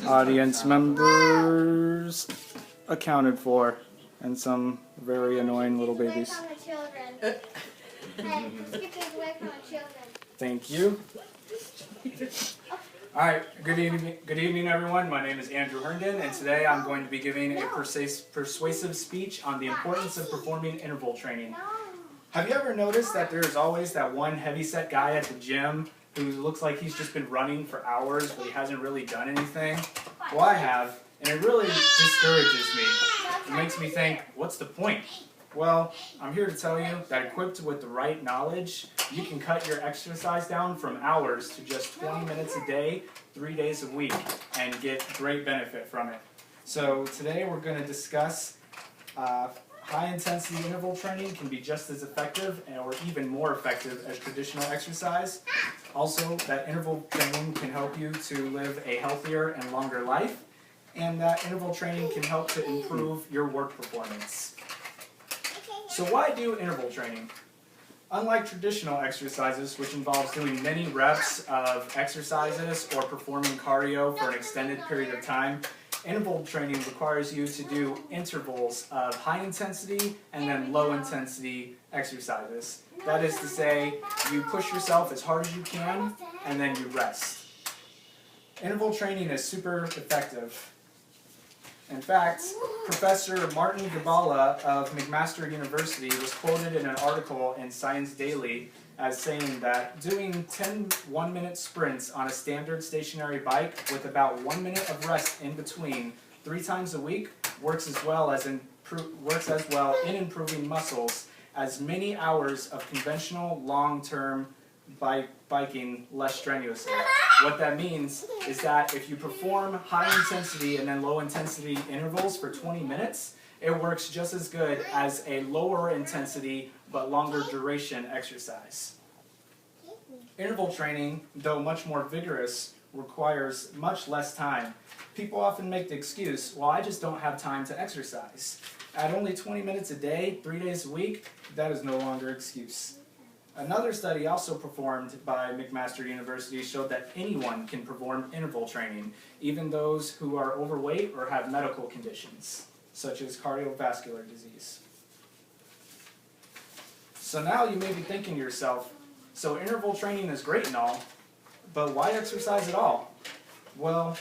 Audience members accounted for, and some very annoying little babies. Thank you. Alright, good evening everyone. My name is Andrew Herndon, and today I'm going to be giving a persuasive speech on the importance of performing interval training. Have you ever noticed that there's always that one heavyset guy at the gym who looks like he's just been running for hours but he hasn't really done anything? Well, I have, and it really discourages me. It makes me think, what's the point? Well, I'm here to tell you that equipped with the right knowledge, you can cut your exercise down from hours to just 20 minutes a day, 3 days a week, and get great benefit from it. So today we're going to discuss high-intensity interval training can be just as effective or even more effective as traditional exercise. Also, that interval training can help you to live a healthier and longer life, and that interval training can help to improve your work performance. So why do interval training? Unlike traditional exercises, which involves doing many reps of exercises or performing cardio for an extended period of time, interval training requires you to do intervals of high intensity and then low intensity exercises. That is to say, you push yourself as hard as you can and then you rest. Interval training is super effective. In fact, Professor Martin Gabala of McMaster University was quoted in an article in Science Daily as saying that doing 10 one-minute sprints on a standard stationary bike with about 1 minute of rest in between 3 times a week works as well in improving muscles as many hours of conventional long-term biking less strenuously. What that means is that if you perform high intensity and then low intensity intervals for 20 minutes, it works just as good as a lower intensity but longer duration exercise. Interval training, though much more vigorous, requires much less time. People often make the excuse, well, I just don't have time to exercise. At only 20 minutes a day, 3 days a week, that is no longer an excuse. Another study also performed by McMaster University showed that anyone can perform interval training, even those who are overweight or have medical conditions, such as cardiovascular disease. So now you may be thinking to yourself, so interval training is great and all, but why exercise at all? Well,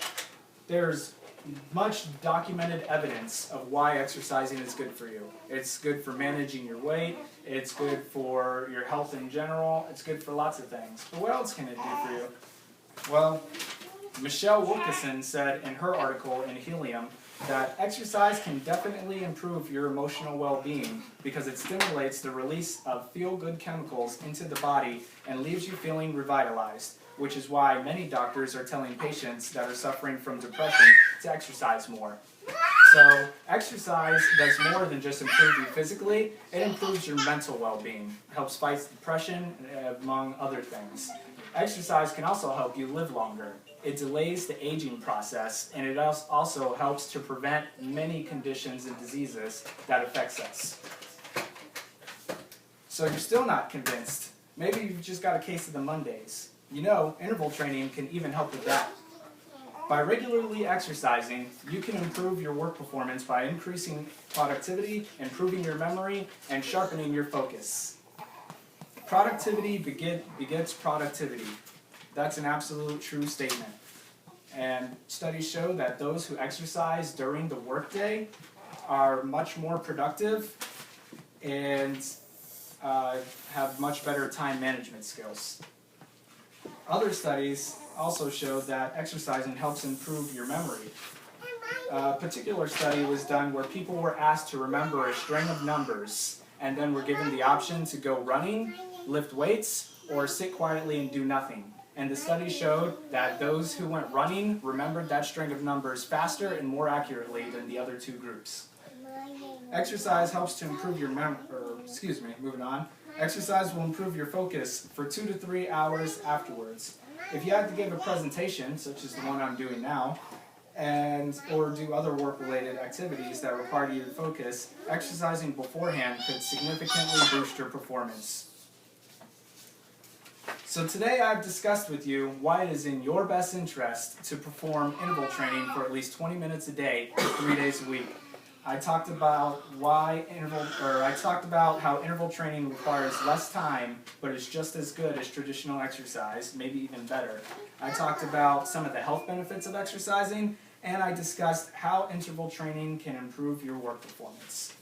there's much documented evidence of why exercising is good for you. It's good for managing your weight, it's good for your health in general, it's good for lots of things. But what else can it do for you? Well, Michelle Wilkeson said in her article in Helium that exercise can definitely improve your emotional well-being because it stimulates the release of feel-good chemicals into the body and leaves you feeling revitalized, which is why many doctors are telling patients that are suffering from depression to exercise more. So exercise does more than just improve you physically, it improves your mental well-being, helps fight depression, among other things. Exercise can also help you live longer. It delays the aging process, and it also helps to prevent many conditions and diseases that affects us. So you're still not convinced. Maybe you've just got a case of the Mondays. You know, interval training can even help with that. By regularly exercising, you can improve your work performance by increasing productivity, improving your memory, and sharpening your focus. Productivity begets productivity. That's an absolute true statement. And studies show that those who exercise during the workday are much more productive and have much better time management skills. Other studies also showed that exercising helps improve your memory. A particular study was done where people were asked to remember a string of numbers and then were given the option to go running, lift weights, or sit quietly and do nothing. And the study showed that those who went running remembered that string of numbers faster and more accurately than the other two groups. Exercise helps to improve your moving on. Exercise will improve your focus for 2 to 3 hours afterwards. If you had to give a presentation, such as the one I'm doing now, or do other work-related activities that require you to focus, exercising beforehand could significantly boost your performance. So today I've discussed with you why it is in your best interest to perform interval training for at least 20 minutes a day, 3 days a week. I talked about how interval training requires less time, but is just as good as traditional exercise, maybe even better. I talked about some of the health benefits of exercising, and I discussed how interval training can improve your work performance.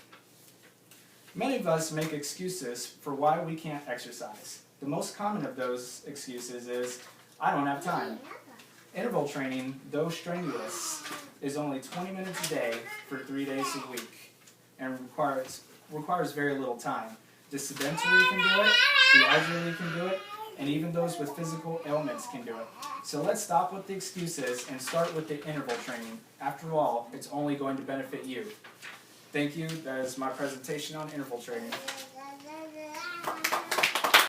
Many of us make excuses for why we can't exercise. The most common of those excuses is, I don't have time. Interval training, though strenuous, is only 20 minutes a day for 3 days a week and requires very little time. The sedentary can do it, the elderly can do it, and even those with physical ailments can do it. So let's stop with the excuses and start with the interval training. After all, it's only going to benefit you. Thank you. That is my presentation on interval training.